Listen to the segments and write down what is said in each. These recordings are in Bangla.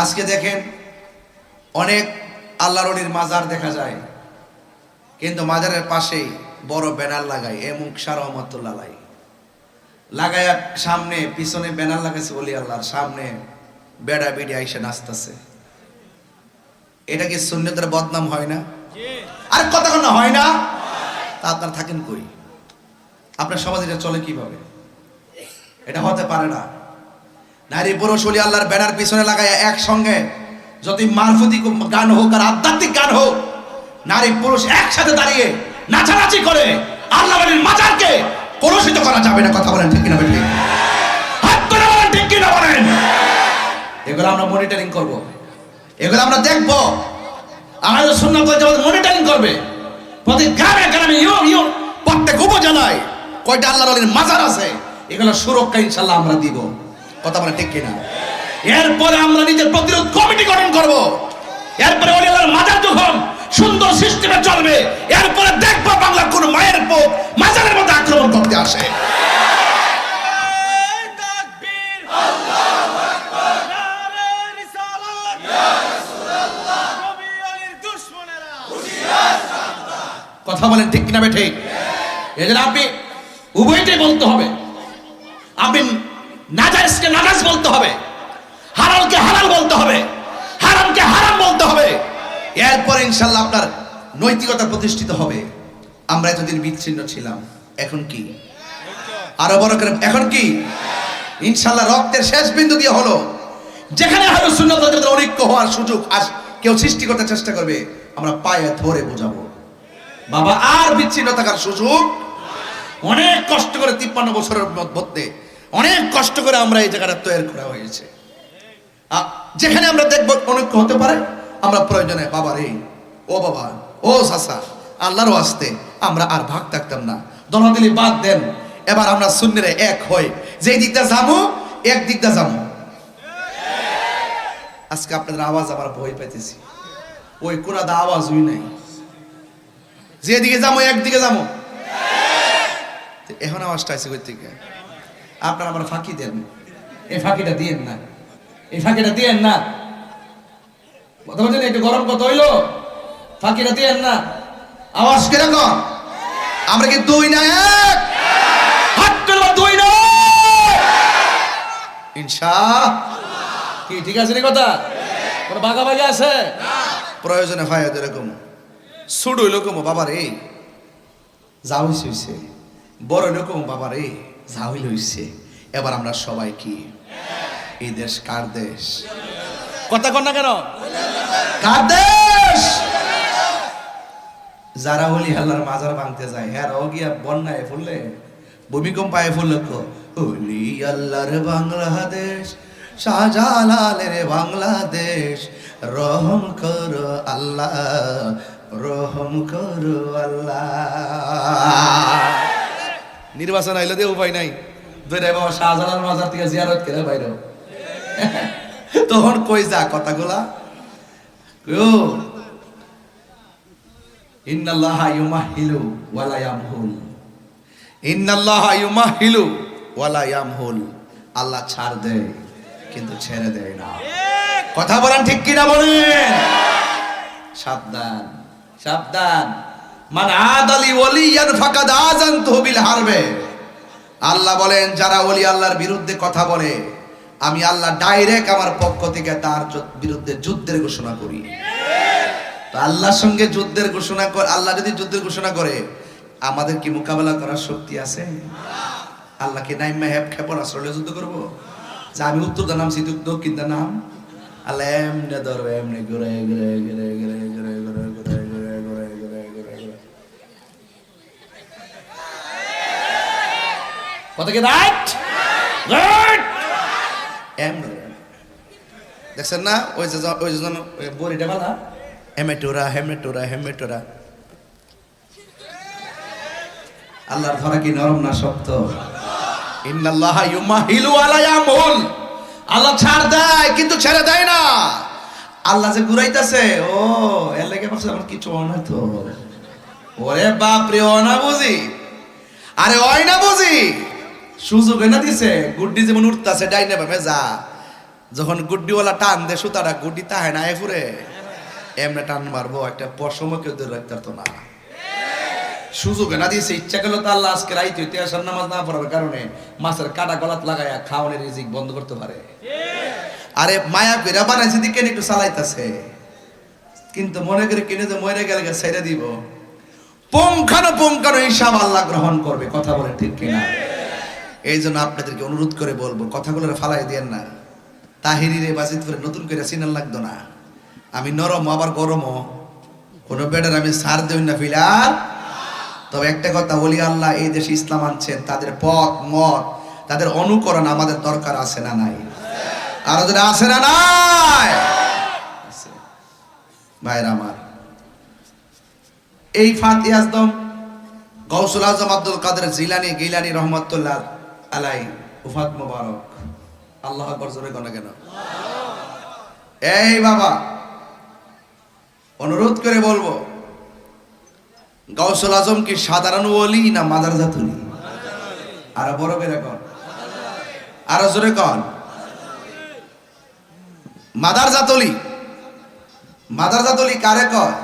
আজকে দেখেন অনেক আল্লাহর ওলির মাজার দেখা যায়, কিন্তু মাজারের পাশেই বড় ব্যানার লাগায় মুকশা রহমাতুল্লাহ লাগায়, সামনে পিছনে ব্যানার লাগাইছে ওলি আল্লাহর, সামনে বেড়া বেড়ি আইসা নাচতেছে। এটা কি সুন্নতের বদনাম হয় না? আর কথা না হয় না? তা আপনারা থাকেন কই? আপনার সমাজ এটা চলে কিভাবে? এটা হতে পারে না। নারী পুরুষ ওলি আল্লাহর ব্যানার পিছনে লাগায় একসঙ্গে, যদি মারফতি গান হোক আর আধ্যাত্মিক গান হোক, নারী পুরুষ একসাথে দাঁড়িয়ে নাচানাচি করে আল্লাহ ওলির মাজারকে কলুষিত করা যাবে না। কথা বলেন ঠিক কিনা? বেঠিক? হাত করে বলেন ঠিক কিনা বলেন? এগুলো আমরা মনিটরিং করব, এগুলো আমরা দেখব। আমাদের সুন্নাত ওয়াল জামাত মনিটরিং করবে। প্রতি গ্রামে গ্রামে প্রত্যেক উপজেলায় কয়টা আল্লাহর ওলির মাজার আছে, এগুলো সুরক্ষা ইনশাআল্লাহ আমরা দিব। কথা বলেন ঠিক কিনা? এরপরে আমরা নিজের প্রতিরোধ কমিটি গঠন করব। এরপরে ওলি আল্লাহর মাজার যখন সুন্দর সিস্টেমে চলবে, এরপরে দেখব বাংলা কোন মায়ের পোক মাজারের মধ্যে আক্রমণ করতে আসে। কথা বলেন ঠিক কিনা বেঠিক? এই জন্য আপনি উভয়টাই বলতে হবে। আপনি নাজায়েজকে নাজায়েজ বলতে হবে, হালালকে হালাল বলতে হবে, হারামকে হারাম বলতে হবে। এরপর ইনশাআল্লাহ আপনার নৈতিকতা প্রতিষ্ঠিত হবে। আমরা এতদিন বিচ্ছিন্ন ছিলাম, এখন কি? আরো বড় করে এখন কি? ইনশাআল্লাহ রক্তের শেষ বিন্দু দিয়ে হলো। যেখানে আহলুস সুন্নাত ওয়াল জামাতের ঐক্য হওয়ার সুযোগ কেউ সৃষ্টি করতে চেষ্টা করবে, আমরা পায়ে ধরে বোঝাবো বাবা আর বিচ্ছিন্ন থাকার সুযোগ। অনেক কষ্ট করে 53 বছরের মধ্যে অনেক কষ্ট করে আমরা এই জায়গাটা তৈরি করা হয়েছে। যেখানে আমরা দেখব অনৈক্য হতে পারে, আমরা প্রয়োজনে বাবা রে, ও বাবা, ও চাচা, আল্লাহর ওয়াস্তে আমরা আর ভাগ থাকতাম না, দলাদলি বাদ দেন। এবার আমরা সুন্নিরা এক হই, যেই দিকটা যাবো এক দিকটা যাবো। আজকে আপনাদের আওয়াজ আমার ভয় পেতেছি, ওই কোনাদা আওয়াজ হই নাই, যেদিকে যাবো একদিকে যাবো। এখন আওয়াজটা আছে কই থেকে? আপনারা আমার ফাঁকি দেন, এই ফাঁকিটা দিয়েন না, এই ফাঁকিটা দিয়েন না। কথা বলছেন একটু গরম কত হইলো, ফাঁকিটা দিয়েন না। আওয়াজ কিরকম? আমরা কি দুই না এক? হাত তুলবা দুই না ইনশাআল্লাহ। কি ঠিক আছে রে কথা? কোন ভাগাভাগি আছে? প্রয়োজনে হয় এরকম ছোট হইলো কম বাবা রে যা হইছে, বড় হইলো কম বাবা রে যা হইল হইছে। এবার আমরা সবাই কি? এই দেশ কার দেশ? কথা কন না কেন? কার দেশ? যারা ওলি আল্লাহর মাজার ভাঙতে যায়, এরাও গিয়া বন্যায় ফুললে, ভূমিকম্প আয় ফুললে, ওলি আল্লাহর বাংলাদেশ, শাহজালালের বাংলাদেশ, রহম করো আল্লাহ, রহম করো আল্লাহ। নির্বাচন আইলে দিয়ে উপায় নাই, ধরে বাবা শাহজালাল মাজার থেকে জিয়ারত করে বাইরে, তখন কই যা কথাগুলা। ইন্নাল্লাহা ইউমাহিলু ওয়ালা ইয়ামহুল, ইন্নাল্লাহা ইউমাহিলু ওয়ালা ইয়ামহুল। আল্লাহ ছাড় দেয় কিন্তু ছেড়ে দেয় না। কথা বলেন ঠিক কিনা বলেন? সাবধান সাবধান। মান আদালি ওয়ালিয়ান ফাকাদ আযানতুহু বিল হারবে। আল্লাহ বলেন যারা ওলি আল্লাহর বিরুদ্ধে কথা বলে, আমি আল্লাহ ডাইরেক্ট আমার পক্ষ থেকে তার বিরুদ্ধে যুদ্ধের ঘোষণা করি। তো আল্লাহর সঙ্গে যুদ্ধের ঘোষণা করে, আল্লাহ যদি যুদ্ধের ঘোষণা করে, আমাদের কি মোকাবেলা করার শক্তি আছে? আল্লাহকে নাইমা হেপ খেপন আসলে যুদ্ধ করবো? যে আমি উত্তর দা নামছি দক্ষিণ দা নাম, আল্লাহ এমনে ধরো, এমনি ঘুরে ঘুরে ঘুরে ঘুরে ঘুরে ঘুরে ঘুরে ঘুরে ঘুরে ঘুরে ঘুরে ঘুরে। কত কি রাইট রাইট এমনে দেখছেন না? ওই যে বড়িটা বালা হেমেটোরা হেমেটোরা হেমেটোরা। আল্লাহর ধরা কি নরম না শক্ত? ইন্নাল্লাহা ইউমাহিলু ওয়ালা ইয়ামহুল। আল্লাহ ছাড় দেয় কিন্তু ছেড়ে দেয় না। আল্লাহ যে ঘুরাইতেছে, ও এর লেগে বলছে আমার কিছু না তো। ওরে বাপ রে, ও না বুঝি, আরে ওই না বুঝি, সুযোগ এনে দিছে। গুড্ডি যেমন উঠতেছে ডাইনে বামে যা, যখন গুড্ডিওয়ালা টান দে সুতাটা গুড্ডি তাহে না ফুরে এমনি টান মারবো একটা পশমও কেউ ধরে রাখতে পারতো না। সুযোগ না দিয়েছে, ইচ্ছা করলো তো আল্লাহ আজকে রাইতে ইতিহাসের নামাজ না পড়ার কারণে মাছের কাটা গলাত লাগাইয়া খাওয়ানোর রিজিক বন্ধ করতে পারে। আরে মায়া পেরা বানাইছে দিকে একটু চালাইতেছে, কিন্তু মনে করে কিনে যে মরে গেলে ছেড়ে দিব, পুঙ্খানো হিসাব আল্লাহ গ্রহণ করবে। কথা বলে ঠিক কিনা? এই জন্য আপনাদেরকে অনুরোধ করে বলবো, কথাগুলো ফালাই দিয়েন না। তাহিরিরে বাজিত করে নতুন করে সিনাল লাগতো না। আমি নরম আবার গরমও, কোনো বেডার আমি সার দেই না ফিলার। তবে একটা কথা বলি, আল্লাহ এই দেশে ইসলাম আনছেন, তাদের পথ মত তাদের অনুকরণ আমাদের দরকার আছে না নাই? আরো যদি আছে না নাই? ভাইরা আমার, এই ফাতিহ আজম গৌসুল আজম আব্দুল কাদের গিলানি রহমাতুল্লাহ আলাই উফাত মুবারক। আল্লাহ আকবার জোরে কোন কেন? এই বাবা, অনুরোধ করে বলবো, গৌসুল আজম কি সাধারণ ওলি না মাদারজাত ওলি? আর বড় করে কন, আরো জোরে কন। মাদারজাত ওলি। মাদারজাত ওলি কারে কয়?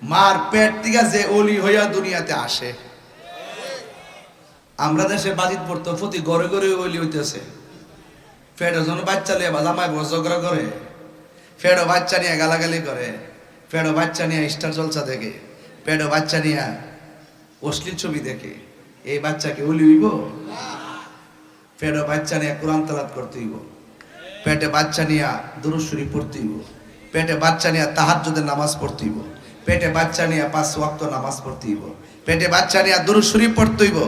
মার পেট থেকে যে ওলি হইয়া দুনিয়াতে আসে। আমরা দেশে বাজিত পড়তো প্রতি ঘরে ঘরে ওলি হইতেছে। ফেডো জন বাচ্চা লিয়ে জামাই ঝগড়া করে, ফেডো বাচ্চা নিয়ে গালাগালি করে, ফেডো বাচ্চা নিয়ে স্টার জলসা দেখে, ফেডো বাচ্চা নিয়ে অশ্লীল ছবি দেখে। এই বাচ্চাকে ওলি হইব? ফেডো বাচ্চা নিয়ে কোরআন তেলাওয়াত করতে হইব, পেটে বাচ্চা নিয়ে দুরূদ শরীফ পড়তে হইব, পেটে বাচ্চা নিয়ে তাহাজ্জুদের নামাজ পড়তে হইব, পেটে বাচ্চা নিয়ে 5 ওয়াক্ত নামাজ পড়তে হইব, পেটে বাচ্চা নিয়ে দুরূদ শরীফ পড়তে হইব।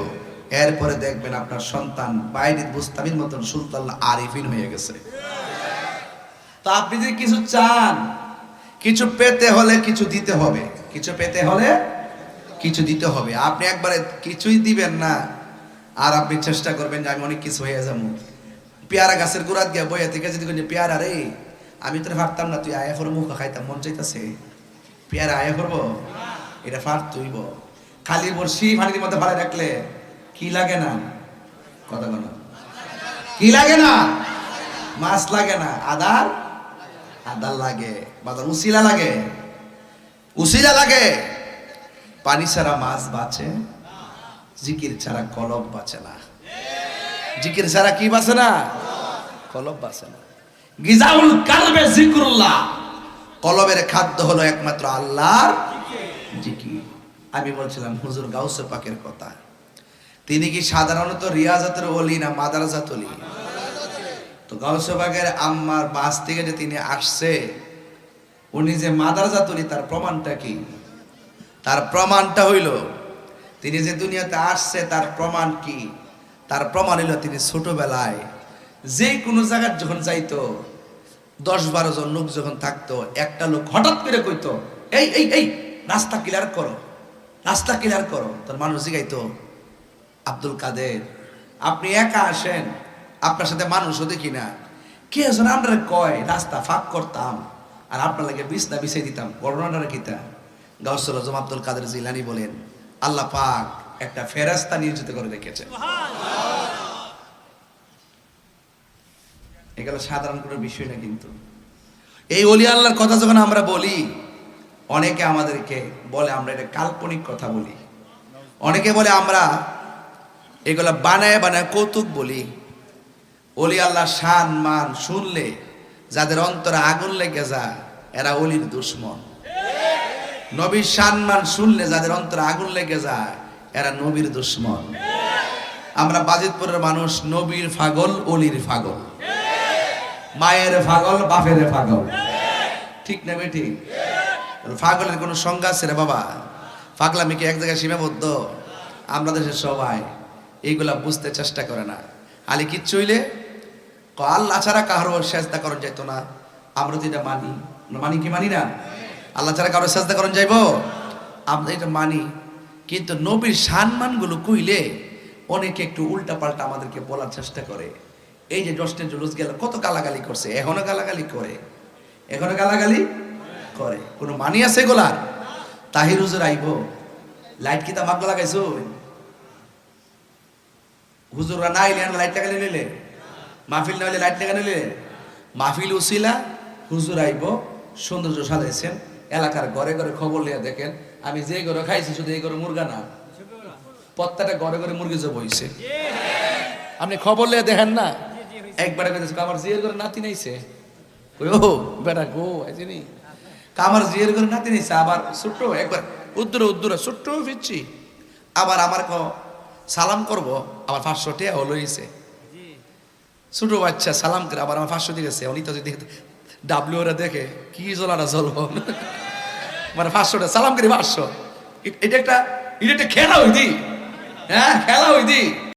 এরপরে দেখবেন আপনার সন্তান বাইরিদ বুস্তামির মতন সুলতান আরিফিন হয়ে গেছে। তো আপনি যদি কিছু চান, কিছু পেতে হলে কিছু দিতে হবে, কিছু পেতে হলে কিছু দিতে হবে। আপনি একবারে কিছুই দিবেন না আর আপনি চেষ্টা করবেন যে আমি অনেক কিছু হয়ে যাবো। পেয়ারা গাছের গোড়াত গিয়া বইয়া থেকে যদি পেয়ারা রে আমি তোর ভাবতাম না, তুই আয়া করবো, মুখ খাইতাম মন চাইতেছে, পেয়ারা আয়া করবো, এটা ফার তুইব। খালি বর্ষি পানির মধ্যে ভালো রাখলে কি লাগে না? কথা বলো, কি লাগে না? মাছ লাগে না, আদার লাগে, বাদার উসিলা লাগে, উসিলা লাগে। পানি ছাড়া মাছ বাঁচে, জিকির ছাড়া কলব বাঁচে না। জিকির ছাড়া কি বাঁচে না? কলব বাঁচে না। গিজাউল কালবে জিকরুল্লাহ, কলবের খাদ্য হলো একমাত্র আল্লাহর জিকির। আমি বলছিলাম হুজুর গাউসে পাকের কথা। তিনি কি সাধারণত রিয়াজাতের ওলি না মাদারজাত ওলি? তো গাউসে পাকের আম্মার বাস থেকে যে তিনি আসছে, উনি যে মাদারজাত ওলি তার প্রমাণটা কি? তার প্রমাণটা হইল তিনি যে দুনিয়াতে আসছে তার প্রমাণ কি? তার প্রমাণ হইল তিনি ছোটবেলায় যে কোনো জায়গায় যখন যাইতো, 10-12 জন লোক যখন থাকতো, একটা লোক হঠাৎ করে কইতো এই এই এই রাস্তা ক্লিয়ার করো, রাস্তা ক্লিয়ার করো। তোর মানুষ জিগাইতো, আব্দুল কাদের আপনি একা আসেন, আপনার সাথে মানুষও দেখি না, কে যেন আমরা কয় রাস্তা ফাঁক করতাম আর আপনার লাগে বিছনা বিছাই দিতাম। ঘটনাটা কিতা? গাউসুল আজম আব্দুল কাদের জিলানী বলেন, আল্লাহ পাক একটা ফেরেশতা নিয়োজিত করে রেখেছেন। এগুলো সাধারণ কোনো বিষয় না। কিন্তু এই ওলি আল্লাহর কথা যখন আমরা বলি, অনেকে আমাদেরকে বলে আমরা এটা কাল্পনিক কথা বলি, অনেকে বলে আমরা এগুলা বানায় বানায় কৌতুক বলি। ওলি আল্লাহ শান মান শুনলে যাদের অন্তরে আগুন লেগে যায় এরা ওলির দুশ্মন। নবীর শান মান শুনলে যাদের অন্তরে আগুন লেগে যায় এরা নবীর দুশ্মন। আমরা বাজিতপুরের মানুষ নবীর পাগল, ওলির পাগল, মায়ের পাগল, বাপের পাগল, ঠিক না বেটি? পাগলের কোনো সংজ্ঞা আছে রে বাবা? পাগলামি কি এক জায়গায় সীমাবদ্ধ? আমরা দেশের সবাই এইগুলা বুঝতে চেষ্টা করে না। আলী কিচ্ছু হইলে আল্লাহ ছাড়া কারো সেজদা করণ যাইতো না। আমরা তো এটা মানি, মানি কি মানি না? আল্লাহ ছাড়া কারো সেজদা করণ যাইব? আমরা এটা মানি। কিন্তু নবীর সম্মানগুলো কইলে অনেকে একটু উল্টা পাল্টা আমাদেরকে বলার চেষ্টা করে। এই যে দশটা জুলুস গেল, কত গালাগালি করছে, এখনো গালাগালি করে, এখনো গালাগালি করে। কোনো মানি আছে গোলার? তাহির হুজুর আইব, লাইট কিতা মাগলা লাগাইছো? হুজুররা না আইলে লাইট টাকা নিলে, মাহফিল না হইলে লাইট টাকা নিলে, মাহফিল উসিলা হুজুর আইব, সৌন্দর্য সাজাইছেন, এলাকার ঘরে ঘরে খবর লিয়া দেখেন আমি যে ঘরে খাইছি শুধু এই ঘরে মুরগা না, প্রত্যেকটা ঘরে ঘরে মুরগি জব হইছে। আপনি খবর লিয়া দেখেন না, একবারে আমার জিয়ের ঘরে নাতি নাইছে, ও বেটা গো আইছিনি আমার জিয়ের ঘরে নাতি নাইছে, আবার ছোট্ট একবার উদ্দুরে উদ্দুরে ছোট্ট ফিরছি, আবার আমার সালাম করব, আবার 500 টাকা হলো হইছে। ছোট বাচ্চা সালাম করে আবার আমার 500 দিয়ে গেছে, উনি তো যদি ডাব্লিউ ওরা দেখে কি জ্বলাটা জ্বলব, মানে 500 টাকা সালাম করি 500, এটা একটা খেলা হইদি, হ্যাঁ খেলা হইদি।